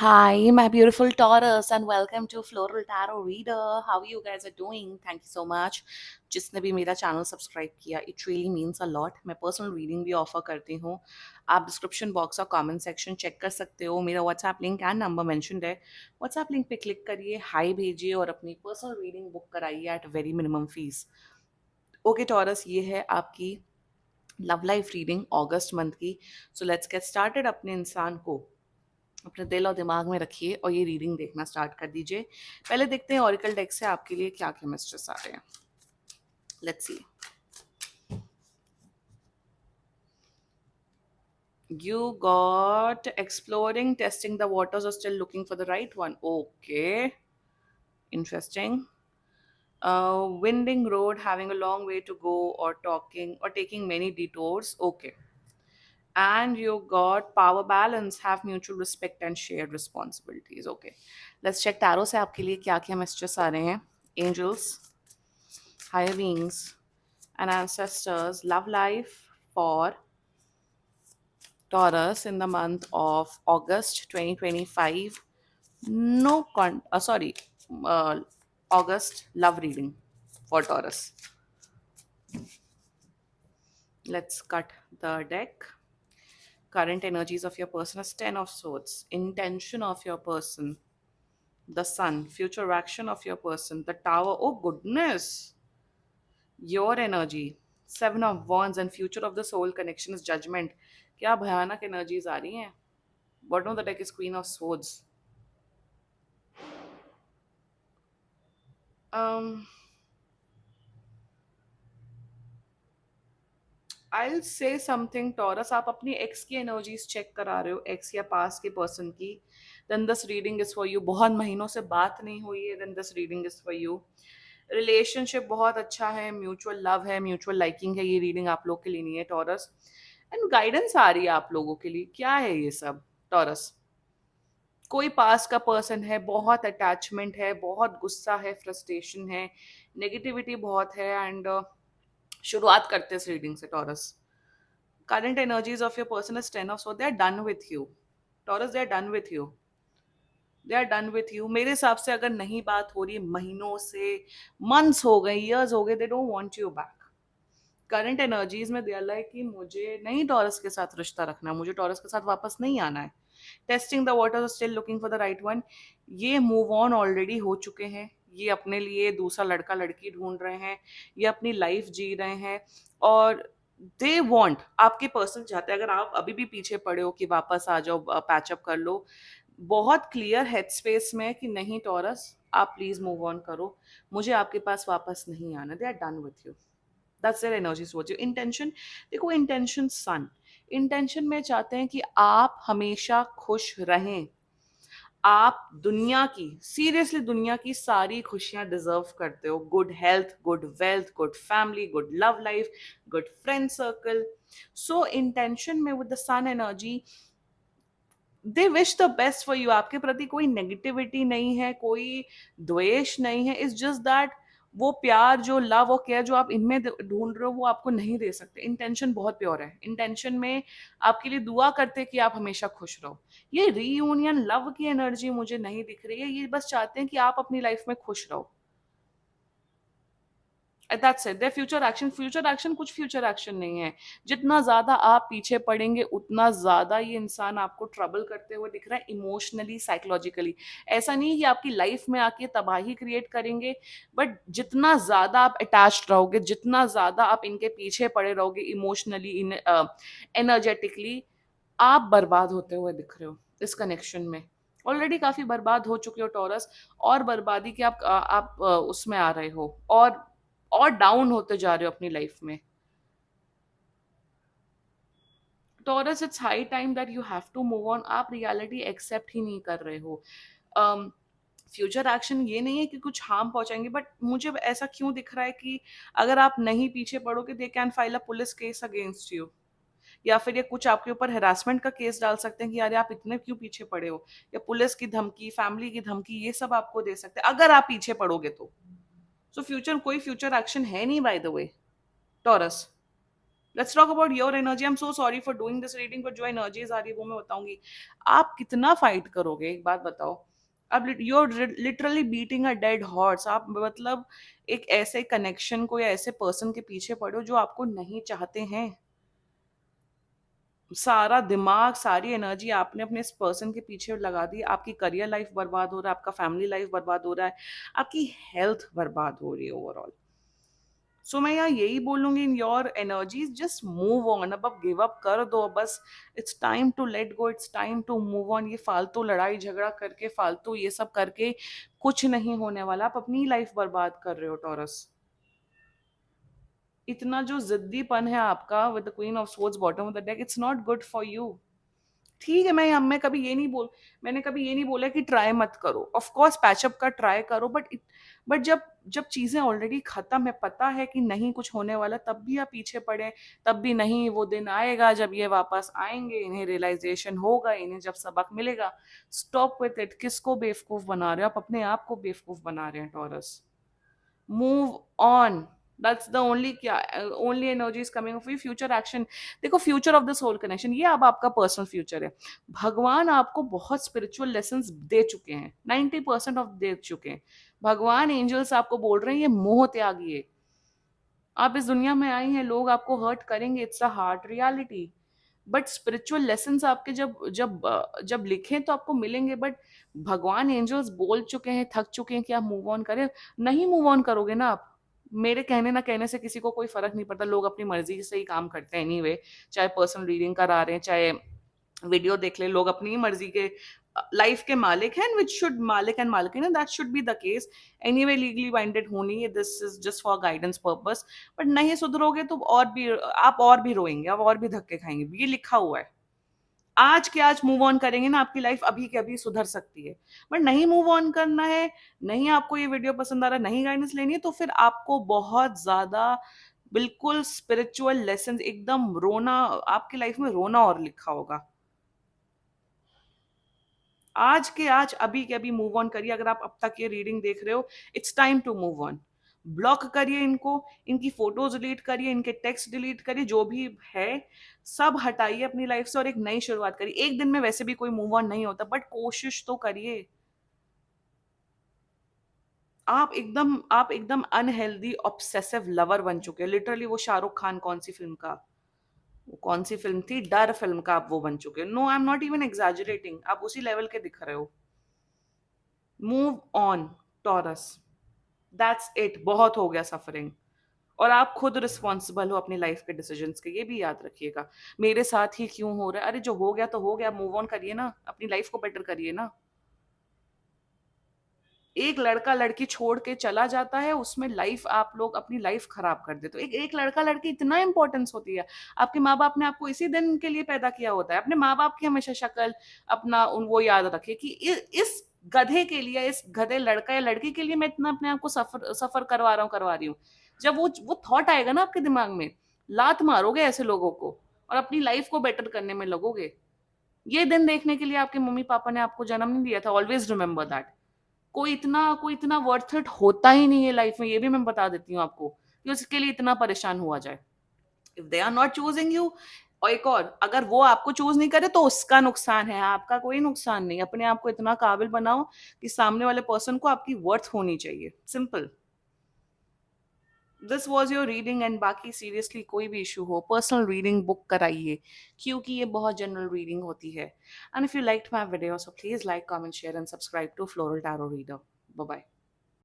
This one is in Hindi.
Hi, my beautiful Taurus, and welcome to Floral Tarot Reader. How you guys are doing? Thank you so much. जिसने भी मेरा चैनल सब्सक्राइब किया, it really means a lot. मैं पर्सनल रीडिंग भी ऑफर करती हूँ. आप डिस्क्रिप्शन बॉक्स और कमेंट सेक्शन चेक कर सकते हो. मेरा WhatsApp link and number mentioned है. व्हाट्सएप लिंक पे क्लिक करिए, हाई भेजिए और अपनी पर्सनल रीडिंग बुक कराइए at very minimum fees. Okay Taurus, ये है आपकी लव लाइफ रीडिंग अगस्त मंथ की. So let's get started. अपने इंसान को अपने दिल और दिमाग में रखिए और ये रीडिंग देखना स्टार्ट कर दीजिए. पहले देखते हैं ऑरिकल डेक से आपके लिए क्या क्या मैसेजेस आ रहे हैं. Let's see. You got exploring, testing the waters, or still looking for the right one. Okay, interesting. Winding road, having a long way to go, or talking, or taking many detours. Okay. And you got power balance, have mutual respect and shared responsibilities. Okay, let's check tarot से आपके लिए क्या क्या messages आ रहे हैं. Angels, higher beings, and ancestors. Love life for Taurus in the month of August 2025. No sorry, uh, August love reading for Taurus. Let's cut the deck. Current energies of your person is 10 of swords. Intention of your person, the sun. Future action of your person, the tower. Oh goodness. Your energy, 7 of wands, and future of the soul connection is judgment. क्या भयानक एनर्जीज आ रही हैं. Bottom of the deck is queen of swords. um I'll say something, taurus. आप अपनी एक्स की एनर्जीज चेक करा रहे हो, एक्स या पास के पर्सन की. Then this reading is for you. बहुत महीनों से बात नहीं हुई है, then this reading is for you. Relationship बहुत अच्छा है, म्यूचुअल लव है, म्यूचुअल लाइकिंग है. ये रीडिंग आप लोग के लिए नहीं है टॉरस. एंड गाइडेंस आ रही है आप लोगों के लिए. क्या है ये सब टॉरस? कोई पास का पर्सन है, बहुत अटैचमेंट है, बहुत गुस्सा है, फ्रस्ट्रेशन है, नेगेटिविटी बहुत है. एंड शुरुआत करते हैं इस रीडिंग से Taurus. Current energies of your person is 10 off so they are done with you. Taurus, they are done with you. They are done with you. मेरे हिसाब से अगर नहीं बात हो रही महीनों से, मंथ्स हो गए, ईयर्स हो गए, they don't want you back. Current energies में दिया है कि मुझे नहीं टॉरस के साथ रिश्ता रखना, मुझे टॉरस के साथ वापस नहीं आना है. Testing the waters, still looking for the right one. ये मूव ऑन ऑलरेडी हो चुके हैं. ये अपने लिए दूसरा लड़का लड़की ढूंढ रहे हैं. ये अपनी लाइफ जी रहे हैं. और दे वॉन्ट, आपके पर्सन चाहते हैं, अगर आप अभी भी पीछे पड़े हो कि वापस आ जाओ, पैचअप कर लो, बहुत क्लियर हेड स्पेस में कि नहीं टॉरस, आप प्लीज मूव ऑन करो, मुझे आपके पास वापस नहीं आना. They are done with you. That's their energies towards you. Intention देखो, इंटेंशन सन. इंटेंशन में चाहते हैं कि आप हमेशा खुश रहें. आप दुनिया की, सीरियसली दुनिया की सारी खुशियां डिजर्व करते हो. Good health, good wealth, good family, good love life, good friend circle. So intention में with the sun energy, they wish the best for you. आपके प्रति कोई नेगेटिविटी नहीं है, कोई द्वेष नहीं है. इट्स जस्ट दैट वो प्यार, जो लव और केयर जो आप इनमें ढूंढ रहे हो, वो आपको नहीं दे सकते. इंटेंशन बहुत प्योर है. इंटेंशन में आपके लिए दुआ करते हैं कि आप हमेशा खुश रहो. ये रीयूनियन लव की एनर्जी मुझे नहीं दिख रही है. ये बस चाहते हैं कि आप अपनी लाइफ में खुश रहो. That's it. Their future action कुछ फ्यूचर एक्शन नहीं है. जितना ज्यादा आप पीछे पड़ेंगे, उतना ज्यादा ये इंसान आपको ट्रबल करते हुए दिख रहा है, इमोशनली, साइकोलॉजिकली. ऐसा नहीं कि आपकी लाइफ में आके तबाही क्रिएट करेंगे, बट जितना ज्यादा आप अटैच्ड रहोगे, जितना ज्यादा आप इनके पीछे पड़े रहोगे इमोशनली, एनर्जेटिकली, आप बर्बाद होते हुए दिख रहे हो इस कनेक्शन में. ऑलरेडी काफी बर्बाद हो चुके हो टॉरस. और बर्बादी के आप उसमें आ रहे हो, और डाउन होते जा रहे हो अपनी लाइफ में. Taurus, it's high time that you have to move on. आप रियलिटी एक्सेप्ट ही नहीं कर रहे हो. फ्यूचर एक्शन ये नहीं है कि कुछ हार्म पहुंचाएंगे, बट मुझे ऐसा क्यों दिख रहा है कि अगर आप नहीं पीछे पड़ोगे, they can file a police case against you. या फिर ये कुछ आपके ऊपर हेरासमेंट का केस डाल सकते हैं कि अरे आप इतने क्यों पीछे पड़े हो. या पुलिस की धमकी, फैमिली की धमकी, ये सब आपको दे सकते हैं अगर आप पीछे पड़ोगे तो. सो फ्यूचर, कोई फ्यूचर एक्शन है नहीं by the way taurus. Let's talk about your energy. I am so sorry for doing this reading, but जो एनर्जीज आ रही है वो मैं बताऊंगी। आप कितना फाइट करोगे, एक बात बताओ। अब you are literally beating a dead horse. आप मतलब एक ऐसे कनेक्शन को या ऐसे पर्सन के पीछे पड़ो जो आपको नहीं चाहते हैं। सारा दिमाग, सारी एनर्जी आपने अपने इस पर्सन के पीछे लगा दी। आपकी करियर लाइफ बर्बाद हो रहा है, आपका फैमिली लाइफ बर्बाद हो रहा है, आपकी हेल्थ बर्बाद हो रही है ओवरऑल। सो मैं यहाँ यही बोलूंगी, in your energies just move on. अब गिव अप कर दो बस। It's time to let go, it's time to move on. ये फालतू लड़ाई झगड़ा करके, फालतू ये सब करके कुछ नहीं होने वाला। आप अपनी लाइफ बर्बाद कर रहे हो टॉरस। इतना जो जिद्दीपन है आपका with the queen of swords bottom of the deck, it's not good for you. ठीक है, मैं कभी ये नहीं बोल मैंने कभी ये नहीं बोला कि ट्राई मत करो। ऑफ कोर्स पैचअप का ट्राई करो, बट जब जब चीजें ऑलरेडी खत्म है, पता है कि नहीं कुछ होने वाला, तब भी आप पीछे पड़े। तब भी नहीं, वो दिन आएगा जब ये वापस आएंगे, इन्हें रियलाइजेशन होगा, इन्हें जब सबक मिलेगा। Stop with it. किसको बेवकूफ बना रहे हो आप? अपने आप को बेवकूफ बना रहे हैं Taurus. Move on. That's the only, क्या only energy is coming off future action. देखो, future of the soul connection, ये अब आपका पर्सनल फ्यूचर है। भगवान आपको बहुत स्पिरिचुअल लेसन दे चुके हैं, 90% ऑफ दे चुके हैं। भगवान एंजल्स आपको बोल रहे हैं ये मोह त्यागिए। आप इस दुनिया में आई हैं, लोग आपको हर्ट करेंगे, it's a hard reality. But spiritual lessons आपके जब जब जब लिखे तो आपको मिलेंगे। बट भगवान एंजल्स बोल चुके हैं, थक चुके हैं कि आप मूव ऑन करें। नहीं मूव ऑन करोगे ना आप। मेरे कहने ना कहने से किसी को कोई फर्क नहीं पड़ता। लोग अपनी मर्जी से ही काम करते हैं एनीवे। चाहे पर्सनल रीडिंग करा रहे हैं, चाहे वीडियो देख ले, लोग अपनी मर्जी के लाइफ के मालिक हैं, विच शुड मालिक एंड मालिकिन, that should be the case. Anyway legally binded होनी है, this is just for guidance purpose. But नहीं सुधरोगे तो और भी आप और भी रोएंगे, आप और भी धक्के खाएंगे। ये लिखा हुआ है। आज के आज मूव ऑन करेंगे ना, आपकी लाइफ अभी के अभी सुधर सकती है। बट नहीं मूव ऑन करना है, नहीं आपको ये वीडियो पसंद आ रहा है, नहीं गाइडेंस लेनी है, तो फिर आपको बहुत ज्यादा बिल्कुल स्पिरिचुअल लेसन, एकदम रोना, आपकी लाइफ में रोना और लिखा होगा। आज के आज अभी के अभी मूव ऑन करिए। अगर आप अब तक ये रीडिंग देख रहे हो, it's time to move on. Block करिए इनको, इनकी फोटोज डिलीट करिए, इनके टेक्स्ट डिलीट करिए, जो भी है सब हटाइए अपनी लाइफ से और एक नई शुरुआत करिए। एक दिन में वैसे भी कोई मूव ऑन नहीं होता, बट कोशिश तो करिए। आप एकदम अनहेल्दी ऑब्सेसिव लवर बन चुके हैं लिटरली। वो शाहरुख खान, कौन सी फिल्म का, वो कौन सी फिल्म थी, डर फिल्म का आप वो बन चुके हो। No, I am not even exaggerating, आप उसी लेवल के दिख रहे हो। Move on Taurus, that's it. बहुत हो गया सफरिंग। और आप खुद रिस्पॉन्सिबल हो अपनी लाइफ के डिसीजंस के, ये भी याद रखिएगा। मेरे साथ ही क्यों हो रहा है? अरे जो हो गया तो हो गया, मूव ऑन करिए ना, अपनी लाइफ को बेटर करिए ना। एक लड़का लड़की छोड़ के चला जाता है, उसमें लाइफ, आप लोग अपनी लाइफ खराब कर देते हो। एक एक लड़का लड़की इतना इंपॉर्टेंस होती है। आपके माँ बाप ने आपको इसी दिन के लिए पैदा किया होता है। अपने माँ बाप की हमेशा शक्ल, अपना उन वो याद रखिए कि इस गधे के लिए, इस गधे लड़का या लड़की के लिए मैं इतना अपने आप को सफर सफर करवा रही हूँ। जब वो थॉट आएगा ना आपके दिमाग में, लात मारोगे ऐसे लोगों को और अपनी लाइफ को बेटर करने में लगोगे। ये दिन देखने के लिए आपके मम्मी पापा ने आपको जन्म नहीं दिया था। Always remember that. कोई इतना वर्थ इट होता ही नहीं है लाइफ में, ये भी मैं बता देती हूँ आपको, कि उसके लिए इतना परेशान हुआ जाए। If they are not choosing you, और एक और, अगर वो आपको चूज नहीं करे तो उसका नुकसान है, आपका कोई नुकसान नहीं। अपने आप को इतना काबिल बनाओ कि सामने वाले पर्सन को आपकी वर्थ होनी चाहिए। Simple. This was your reading. And बाकी सीरियसली कोई भी इशू हो, पर्सनल रीडिंग बुक कराइए, क्योंकि ये बहुत जनरल रीडिंग होती है। And if you like my video, so please like, comment, share and subscribe to Floral Tarot Reader. Bye bye.